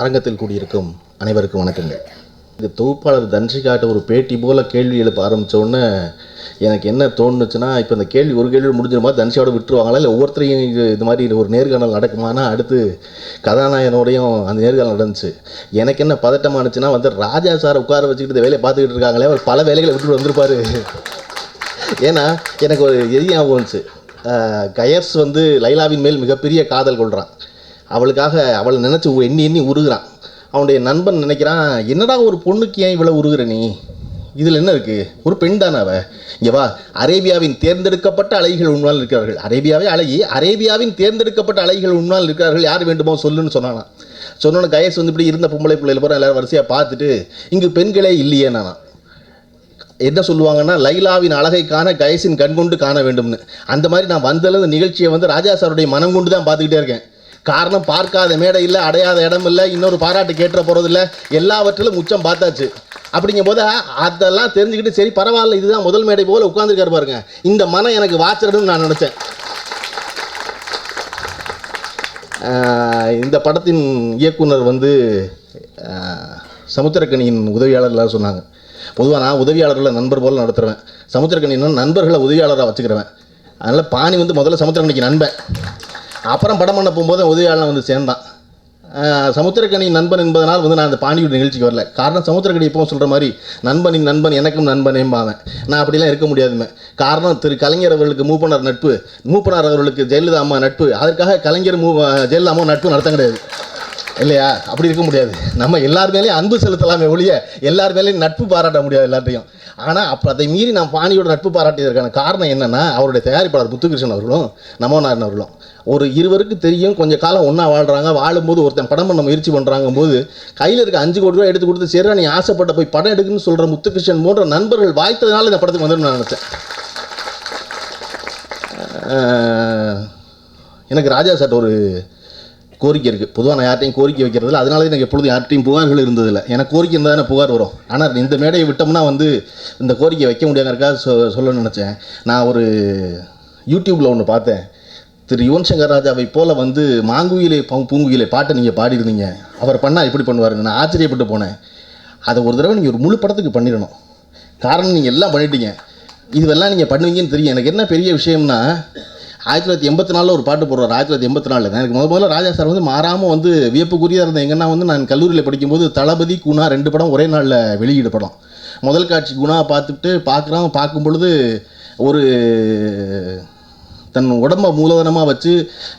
அரங்கத்தில் கூடியிருக்கும் அனைவருக்கும் வணக்கங்கள். இந்த தொகுப்பாளர் தன்ஷிகாட்ட ஒரு பேட்டி போல் கேள்வி எழுப்ப ஆரம்பித்தோடனே எனக்கு என்ன தோணுச்சுன்னா, இப்போ இந்த கேள்வி ஒரு கேள்வி முடிஞ்சிருமா, தன்ஷியோட விட்டுருவாங்களா, இல்லை ஒவ்வொருத்தரையும் இது மாதிரி ஒரு நேர்காணல் நடக்குமானா, அடுத்து கதாநாயகனோடையும் அந்த நேர்காணல் நடந்துச்சு. எனக்கு என்ன பதட்டமானுச்சுன்னா, ராஜா சார் உட்கார வச்சுக்கிட்டு இந்த வேலையை பார்த்துக்கிட்டு இருக்காங்களே, அவர் பல வேலைகளை விட்டுட்டு வந்திருப்பார். ஏன்னா எனக்கு ஒரு ஞாபகம் வந்துச்சு. கயஸ் லைலாவின் மேல் மிகப்பெரிய காதல் கொள்கிறான். அவளுக்காக அவளை நினச்சி எண்ணி எண்ணி உருகிறான். அவனுடைய நண்பன் நினைக்கிறான், என்னடா ஒரு பொண்ணுக்கு ஏன் இவ்வளோ உருகிற நீ, இதில் என்ன இருக்குது, ஒரு பெண் தானே அவ, இங்கே வா, அரேபியாவின் தேர்ந்தெடுக்கப்பட்ட அழகிகள் உன்னால் இருக்கிறார்கள், அரேபியாவே அழகி, அரேபியாவின் தேர்ந்தெடுக்கப்பட்ட அழகிகள் உன்னால் இருக்கிறார்கள், யார் வேண்டுமோ சொல்லுன்னு சொன்னானா. சொன்னோன்னு கயஸ் இப்படி இருந்த பொம்பளை பிள்ளைகள் பூரா எல்லோரும் வரிசையாக பார்த்துட்டு, இங்கு பெண்களே இல்லையே நானா. என்ன சொல்லுவாங்கன்னா, லைலாவின் அழகை காண கயஸின் கண் கொண்டு காண வேண்டும்னு. அந்த மாதிரி நான் வந்தளவு நிகழ்ச்சியை ராஜா சாருடைய மனம் கொண்டு தான் பார்த்துக்கிட்டே இருக்கேன். காரணம், பார்க்காத மேடை இல்லை, அடையாத இடம் இல்லை, இன்னொரு பாராட்டு கேட்டுற போகிறதில்ல, எல்லாவற்றிலும் உச்சம் பார்த்தாச்சு. அப்படிங்கும் போது அதெல்லாம் தெரிஞ்சுக்கிட்டு, சரி பரவாயில்ல, இதுதான் முதல் மேடை போல் உட்காந்துருக்காரு பாருங்க, இந்த மனம் எனக்கு வாச்சிடணும்னு நான் நினச்சேன். இந்த படத்தின் இயக்குனர் சமுத்திரக்கனியின் உதவியாளர்லாம் சொன்னாங்க. பொதுவாக நான் உதவியாளர்களை நண்பர் போல் நடத்துகிறேன், சமுத்திரக்கனின்னு நண்பர்களை உதவியாளராக வச்சுக்கிறேன். அதனால் பாணி முதல்ல சமுத்திரக்கனிக்கு நண்பன், அப்புறம் படம் பண்ண போகும்போது உதவியாளன் சேர்ந்தான். சமுத்திரக்கனி நண்பன் என்பதனால் நான் அந்த பாண்டியோட நிகழ்ச்சிக்கு வரல. காரணம், சமுத்திரக்கனி எப்பவும் சொல்கிற மாதிரி நண்பனின் நண்பன் எனக்கும் நண்பனேம்பாவேன். நான் அப்படிலாம் இருக்க முடியாதுமே. காரணம், திரு கலைஞர் அவர்களுக்கு மூப்பனார் நட்பு, மூப்பனார் அவர்களுக்கு ஜெயலலிதா அம்மா நட்பு, அதற்காக கலைஞர் ஜெயலலிதா அம்மா நட்பு நடத்த கிடையாது இல்லையா? அப்படி இருக்க முடியாது. நம்ம எல்லார் மேலேயும் அன்பு செலுத்தலாமே ஒழிய எல்லார் மேலேயும் நட்பு பாராட்ட முடியாது எல்லாத்தையும். ஆனால் அப்போ அதை மீறி நான் பாணியோட நட்பு பாராட்டியதற்கான காரணம் என்னென்னா, அவருடைய தயாரிப்பாளர் முத்துகிருஷ்ணன் அவர்களும் நமோநாதன் அவர்களும் ஒரு இருவருக்கு தெரியும், கொஞ்சம் காலம் ஒன்றா வாழ்கிறாங்க. வாழும்போது ஒருத்தன் படம் பண்ண முயற்சி பண்ணுறாங்க போது கையில் இருக்க 5 கோடி ரூபா எடுத்து கொடுத்து, சரி நீ ஆசைப்பட்ட போய் படம் எடுக்குன்னு சொல்கிற முத்துகிருஷ்ணன் போன்ற நண்பர்கள் வாய்த்ததுனால இந்த படத்துக்கு நான் நினச்சேன். எனக்கு ராஜா சார் ஒரு கோரிக்கை இருக்குது. பொதுவாக நான் யார்ட்டையும் கோரிக்கை வைக்கிறதில்ல, அதனால எனக்கு எப்பொழுதும் யார்ட்டையும் புகார்கள் இருந்ததில்லை. எனக்கு கோரிக்கை இருந்தால் தானே புகார் வரும். ஆனால் இந்த மேடையை விட்டோம்னா இந்த கோரிக்கை வைக்க முடியாதுக்காக சொல்ல நினச்சேன். நான் ஒரு யூடியூப்பில் ஒன்று பார்த்தேன். திரு யுவன் சங்கர் ராஜாவை போல் மாங்குயிலே பூங்குயிலே பாட்டை நீங்கள் பாடிருந்தீங்க, அவர் பண்ணால் எப்படி பண்ணுவாருங்க. நான் ஆச்சரியப்பட்டு போனேன். அதை ஒரு தடவை நீங்கள் ஒரு முழு படத்துக்கு பண்ணிடணும். காரணம், நீங்கள் எல்லாம் பண்ணிட்டீங்க, இதுவெல்லாம் நீங்கள் பண்ணுவீங்கன்னு தெரியும். எனக்கு என்ன பெரிய விஷயம்னா, 1984 ஒரு பாட்டு போடுறார். 1984 எனக்கு முதல்ல ராஜா சார் மாறாமல் வியப்புக்குரியாக இருந்தேன். எங்கன்னா நான் கல்லூரியில் படிக்கும்போது தளபதி குணா 2 படம் ஒரே நாளில் வெளியிட படம். முதல் காட்சி குணா பார்க்கும் பொழுது ஒரு தன் உடம்பை மூலதனமாக வச்சு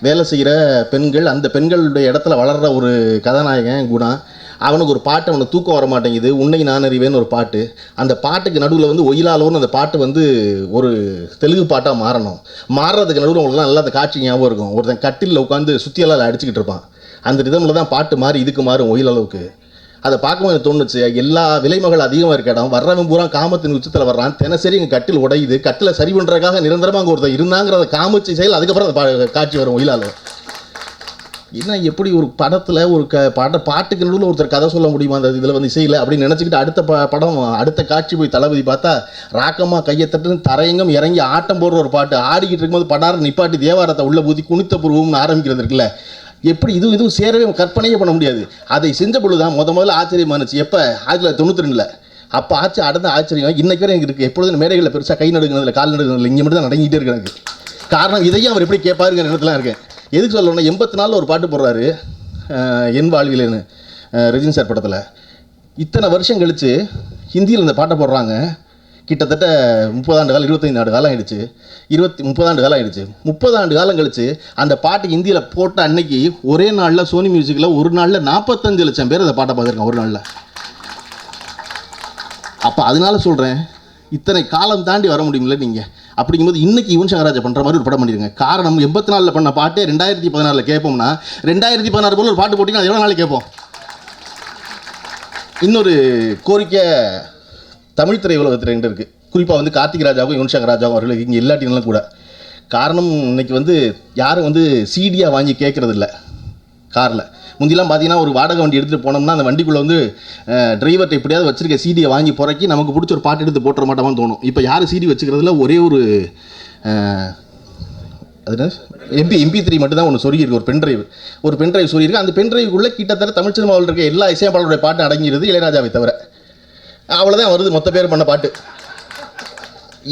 வேலை செய்கிற பெண்கள், அந்த பெண்களுடைய இடத்துல வளர்கிற ஒரு கதாநாயகன் குணா. அவனுக்கு ஒரு பாட்டு, அவனுக்கு தூக்கம் வர மாட்டேங்குது, உன்னை நான் அறிவேன்னு ஒரு பாட்டு. அந்த பாட்டுக்கு நடுவில் ஒயிலாலோன்னு அந்த பாட்டு ஒரு தெலுங்கு பாட்டாக மாறுறதுக்கு நடுவில் உங்களுக்குலாம் நல்லா அந்த காட்சி ஞாபகம் இருக்கும். ஒருத்தன் கட்டிலில் உட்காந்து சுற்றியெல்லாம் அடிச்சுக்கிட்டு இருப்பான். அந்த ரிதமில் தான் பாட்டு மாறி இதுக்கு மாறும் ஒயிலாலோவுக்கு. அதை பார்க்கும்போது எனக்கு தோணுச்சு, எல்லா விலைமகள் அதிகமாக இருக்க இடம், வர்றவன் பூரா காமத்தின் உச்சத்தில் வர்றான், தினசரி எங்கள் கட்டில் உடையுது, கட்டில் சரி பண்ணுறதுக்காக நிரந்தரமாக அங்கே ஒருத்தர் இருந்தாங்கிறத காமிச்சு செயல். அதுக்கப்புறம் அந்த காட்சி வரும் ஒயிலாலோ. ஏன்னா எப்படி ஒரு படத்தில் ஒரு பாட்டுக்கு நடுவில் ஒருத்தர் கதை சொல்ல முடியுமா அந்த இதில் இசையில் அப்படின்னு நினச்சிக்கிட்டு அடுத்த காட்சி போய் தளபதி பார்த்தா ராக்கமாக கையை தட்டுன்னு தரையங்கம் இறங்கி ஆட்டம் போடுற ஒரு பாட்டு ஆடிக்கிட்டு இருக்கும்போது படாரம் நிப்பாட்டி தேவாரத்தை உள்ள பூத்தி குனித்த பூர்வம்னு ஆரம்பிக்கிறது இருக்குல்ல, எப்படி இதுவும் சேரவே கற்பனையே பண்ண முடியாது. அதை செஞ்ச பொழுது தான் முதல்ல ஆச்சரியமானுச்சு. எப்போ 1992 அப்போ அடுத்த ஆச்சரியம் இன்றைக்கு வரை எனக்கு இருக்குது. எப்பொழுதும் மேடைகளில் பெருசாக கை நடுங்கிறதுல கால் நடுங்கிறதுல இங்கே மட்டும் தான் நடங்கிட்டே இருக்கு எனக்கு. காரணம், இதையும் அவர் எப்படி கேட்பாருங்கிற இடத்துல இருக்கேன். எதுக்கு சொல்லணும்னா, 84 ஒரு பாட்டு போடுறாரு, என் வாழ்விலேன்னு ரஜினி சார் படத்தில். இத்தனை வருஷம் கழித்து ஹிந்தியில் இந்த பாட்டை போடுறாங்க. கிட்டத்தட்ட 30 ஆண்டு காலம், 25 ஆண்டு காலம் ஆகிடுச்சு, 30 ஆண்டு காலம் ஆகிடுச்சு. 30 ஆண்டு காலம் கழித்து அந்த பாட்டு ஹிந்தியில் போட்ட அன்னைக்கு ஒரே நாளில் சோனி மியூசிக்கில் ஒரு நாளில் 45 லட்சம் பேர் அந்த பாட்டை பார்த்துருக்காங்க ஒரு நாளில். அப்போ அதனால சொல்கிறேன், இத்தனை காலம் தாண்டி வர முடியுமில்ல நீங்கள். அப்படிங்கும்போது இன்றைக்கி யுவன் சங்கர் ராஜா பண்ணுற மாதிரி ஒரு படம் பண்ணிடுங்க. காரணம், 84 பண்ண பாட்டே 2016 கேட்போம்னா, 2016 போல் ஒரு பாட்டு போட்டிங்கன்னா அது எவ்வளோ நாளைக்கு கேட்போம். இன்னொரு கோரிக்கை தமிழ் திரையுலகத்தில் இருக்குது. குறிப்பாக கார்த்திக் ராஜாவும் யுவன் சங்கர் ராஜாவும் அவர்களுக்கு இங்கே இல்லாட்டினாலும் கூட. காரணம், இன்றைக்கி யாரும் சீடியாக வாங்கி கேட்குறதில்ல காரில். முந்திலாம் பார்த்தீங்கன்னா ஒரு வாடகை வண்டி எடுத்துகிட்டு போனோம்னா அந்த வண்டிக்குள்ளே டிரைவர்கிட்ட எப்படியாவது வச்சுருக்க சீடியை வாங்கி புறக்கி நமக்கு பிடிச்ச ஒரு பாட்டு எடுத்து போட்டுற மாட்டோமான்னு தோணும். இப்போ யாரும் சீடி வச்சுக்கிறதுல ஒரே ஒரு அது MP3 மட்டும் தான் ஒன்று சொருகிருக்கு, ஒரு பென்ட்ரைவ் சொருகிருக்கு. அந்த பென்ட்ரைவுக்குள்ளே கிட்டத்தட்ட தமிழ் சினிமாவில் இருக்க எல்லா இசையமைப்பாளருடைய பாட்டு அடங்கிடுது, இளையராஜாவை தவிர. அவ்வளோதான் வருது மொத்த பேர் பண்ண பாட்டு.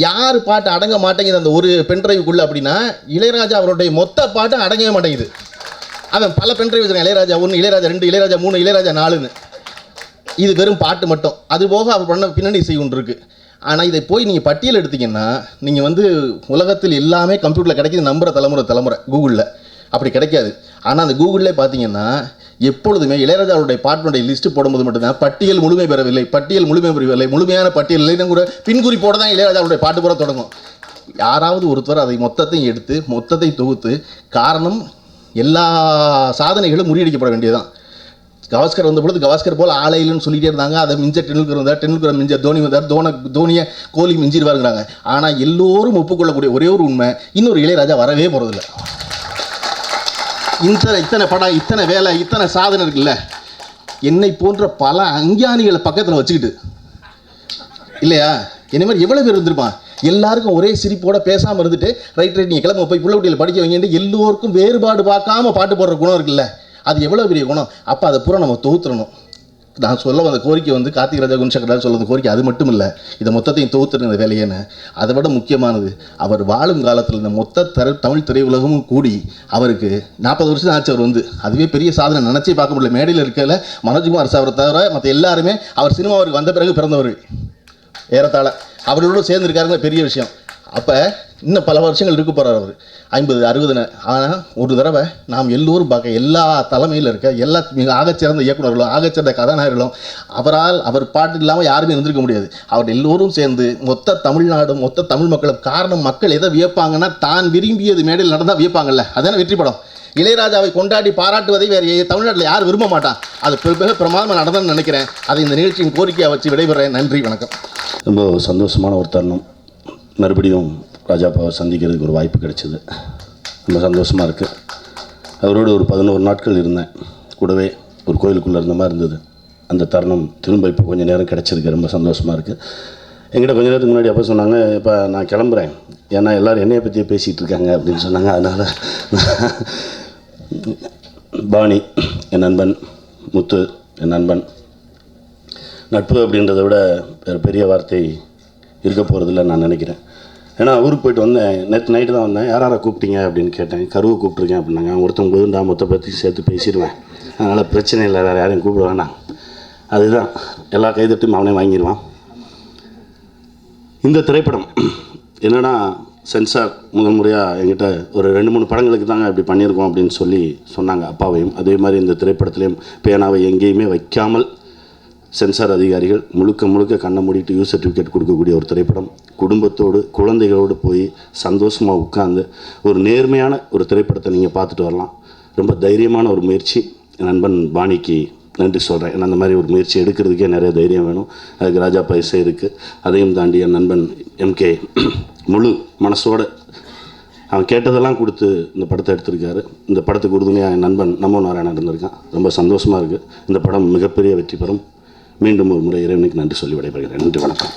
யார் பாட்டு அடங்க மாட்டேங்குது அந்த ஒரு பென்ட்ரைவுக்குள்ளே அப்படின்னா, இளையராஜா அவருடைய மொத்த பாட்டு அடங்கவே மாட்டேங்குது. அவன் பல பென்ட்ரைவ் வச்சுருக்கான், இளையராஜா 1, இளையராஜா 2, இளையராஜா 3, இளையராஜா 4ன்னு. இது வெறும் பாட்டு மட்டும். அது போக அவர் பண்ண பின்னணி இசை ஒன்று இருக்குது. ஆனால் இதை போய் நீங்கள் பட்டியல் எடுத்தீங்கன்னா, நீங்கள் வந்து உலகத்தில் எல்லாமே கம்ப்யூட்டரில் கிடைக்கிது, நம்புகிற தலைமுறை கூகுளில் அப்படி கிடைக்காது. ஆனால் அந்த கூகுளில் பார்த்தீங்கன்னா எப்பொழுதுமே இளையராஜாவுடைய பாட்டினுடைய லிஸ்ட்டு போடும்போது மட்டும்தான் பட்டியல் முழுமை பெறவில்லை, முழுமையான பட்டியல் இல்லைன்னு கூட பின்குறிப்போடு தான் இளையராஜாவுடைய பாட்டு பூரா தொடங்கும். யாராவது ஒருத்தர் அதை மொத்தத்தையும் எடுத்து மொத்தத்தை தொகுத்து, காரணம் எல்லா சாதனைகளும் முறியடிக்கப்பட வேண்டியதுதான். கவாஸ்கர் வந்த பொழுது கவாஸ்கர் போல் ஆளை இல்லைன்னு சொல்லிகிட்டே இருந்தாங்க. அதை மிஞ்ச டெண்டுல்கர் வந்தார், டெண்டுல்கர் மிஞ்ச தோனி வந்தார், தோனியை கோலி மிஞ்சிடுவாருங்கிறாங்க. ஆனால் எல்லோரும் ஒப்புக்கொள்ளக்கூடிய ஒரே ஒரு உண்மை, இன்னொரு இளையராஜா வரவே போகிறதில்ல. இத்தனை படம், இத்தனை வேலை, இத்தனை சாதனை இருக்குல்ல, என்னை போன்ற பல அஞ்ஞானிகளை பக்கத்தில் வச்சுக்கிட்டு இல்லையா, என்ன மாதிரி எவ்வளோ பேர் இருந்திருப்பான். எல்லாருக்கும் ஒரே சிரிப்போட பேசாமல் இருந்துட்டு ரைட் நீங்கள் கிளம்ப போய் பிள்ளை குட்டியில் படிக்க வைங்கன்னு எல்லோருக்கும் வேறுபாடு பார்க்காம பாட்டு போடுற குணம் இருக்குல்ல, அது எவ்வளோ பெரிய குணம். அப்போ அதை பூரா நம்ம தொகுத்துறணும். நான் சொல்ல வந்த கோரிக்கை வந்து கார்த்திக் ராஜா குணசேகர் சொல்ல கோரிக்கை அது மட்டும் இல்லை, இதை மொத்தத்தையும் தொகுத்துருங்க இந்த வேலையேன்னு. அதை விட முக்கியமானது, அவர் வாழும் காலத்தில் இந்த மொத்த தமிழ் திரையுலகமும் கூடி அவருக்கு 40 வருஷம் ஆச்சு. அவர் வந்து அதுவே பெரிய சாதனை, நினச்சே பார்க்க முடியல. மேடையில் இருக்கல மனோஜ்குமார் சாரை தவிர மற்ற எல்லாருமே அவர் சினிமாவுக்கு வந்த பிறகு பிறந்தவர் ஏறத்தாழ. அவர்களோடு சேர்ந்துருக்காருங்க பெரிய விஷயம். அப்போ இன்னும் பல வருஷங்கள் இருக்க போகிறார் அவர், 50, 60. ஆனால் ஒரு தடவை நாம் எல்லோரும் பார்க்க, எல்லா தலைமையில் இருக்க எல்லா மிக ஆகச்சிறந்த இயக்குநர்களும் ஆகச்சிறந்த கதாநாயகர்களும் அவர் பாட்டு இல்லாமல் யாருமே இருந்திருக்க முடியாது. அவர் எல்லோரும் சேர்ந்து மொத்த தமிழ்நாடும் மொத்த தமிழ் மக்களும், காரணம் மக்கள் எதை வியப்பாங்கன்னா, தான் விரும்பியது மேடையில் நடந்தால் வியப்பாங்கல்ல, அதான வெற்றி படம். இளையராஜாவை கொண்டாடி பாராட்டுவதை வேறு தமிழ்நாட்டில் யார் விரும்ப மாட்டான். அது மிக பிரமாதமாக நடந்ததுன்னு நினைக்கிறேன். அதை இந்த நிகழ்ச்சியின் கோரிக்கையை வச்சு விடைபெறேன். நன்றி, வணக்கம். ரொம்ப சந்தோஷமான ஒரு தருணம். மறுபடியும் ராஜாப்பாவை சந்திக்கிறதுக்கு ஒரு வாய்ப்பு கிடைச்சிது, ரொம்ப சந்தோஷமாக இருக்குது. அவரோடு ஒரு 11 நாட்கள் இருந்தேன், கூடவே ஒரு கோயிலுக்குள்ளே இருந்த மாதிரி இருந்தது. அந்த தருணம் திரும்ப இப்போ கொஞ்சம் நேரம் கிடச்சிருக்கு, ரொம்ப சந்தோஷமாக இருக்குது. என்கிட்ட கொஞ்சம் நேரத்துக்கு முன்னாடி அப்போ சொன்னாங்க, இப்போ நான் கிளம்புறேன், ஏன்னா எல்லோரும் என்னையை பற்றியே பேசிகிட்டு இருக்காங்க அப்படின்னு சொன்னாங்க. அதனால் பாணி என் நண்பன், முத்து என் நண்பன், நட்பு அப்படின்றத விட வேறு பெரிய வார்த்தை இருக்க போகிறதில்ல நான் நினைக்கிறேன். ஏன்னா ஊருக்கு போயிட்டு வந்தேன், நேற்று நைட்டு தான் வந்தேன். யாரை கூப்பிட்டீங்க அப்படின்னு கேட்டேன். கருவை கூப்பிட்ருக்கேன் அப்படின்னாங்க. ஒருத்தவங்க போது நான் மொத்த பற்றி சேர்த்து பேசிடுவேன், அதனால் பிரச்சனை இல்லை, வேறு யாரையும் கூப்பிட வேண்டாம். அதுதான் எல்லா கைதட்டும் அவனே வாங்கிடுவான். இந்த திரைப்படம் என்னென்னா, சென்சார் முதல் முறையாக என்கிட்ட ஒரு 2-3 படங்களுக்கு தாங்க இப்படி பண்ணியிருக்கோம் அப்படின்னு சொன்னாங்க அப்பாவையும். அதே மாதிரி இந்த திரைப்படத்துலேயும் பேனாவை எங்கேயுமே வைக்காமல் சென்சார் அதிகாரிகள் முழுக்க கண்ணை மூடிட்டு யூ சர்டிஃபிகேட் கொடுக்கக்கூடிய ஒரு திரைப்படம். குடும்பத்தோடு குழந்தைகளோடு போய் சந்தோஷமாக உட்காந்து ஒரு நேர்மையான ஒரு திரைப்படத்தை நீங்கள் பார்த்துட்டு வரலாம். ரொம்ப தைரியமான ஒரு முயற்சி. என் நண்பன் பாணிக்கு நன்றி சொல்கிறேன். ஏன்னா அந்த மாதிரி ஒரு முயற்சி எடுக்கிறதுக்கே நிறைய தைரியம் வேணும். அதுக்கு ராஜாப்பா இசை இருக்குது. அதையும் தாண்டி என் நண்பன் MK முழு மனசோடு அவன் கேட்டதெல்லாம் கொடுத்து இந்த படத்தை எடுத்திருக்காரு. இந்த படத்துக்கு உறுதுணையாக என் நண்பன் நமோ நாராயணன் இருந்திருக்கான். ரொம்ப சந்தோஷமாக இருக்குது. இந்த படம் மிகப்பெரிய வெற்றி பெறும். மீண்டும் ஒரு முறை இறைவனுக்கு நன்றி சொல்லி விடைபெறுகிறேன். நன்றி, வணக்கம்.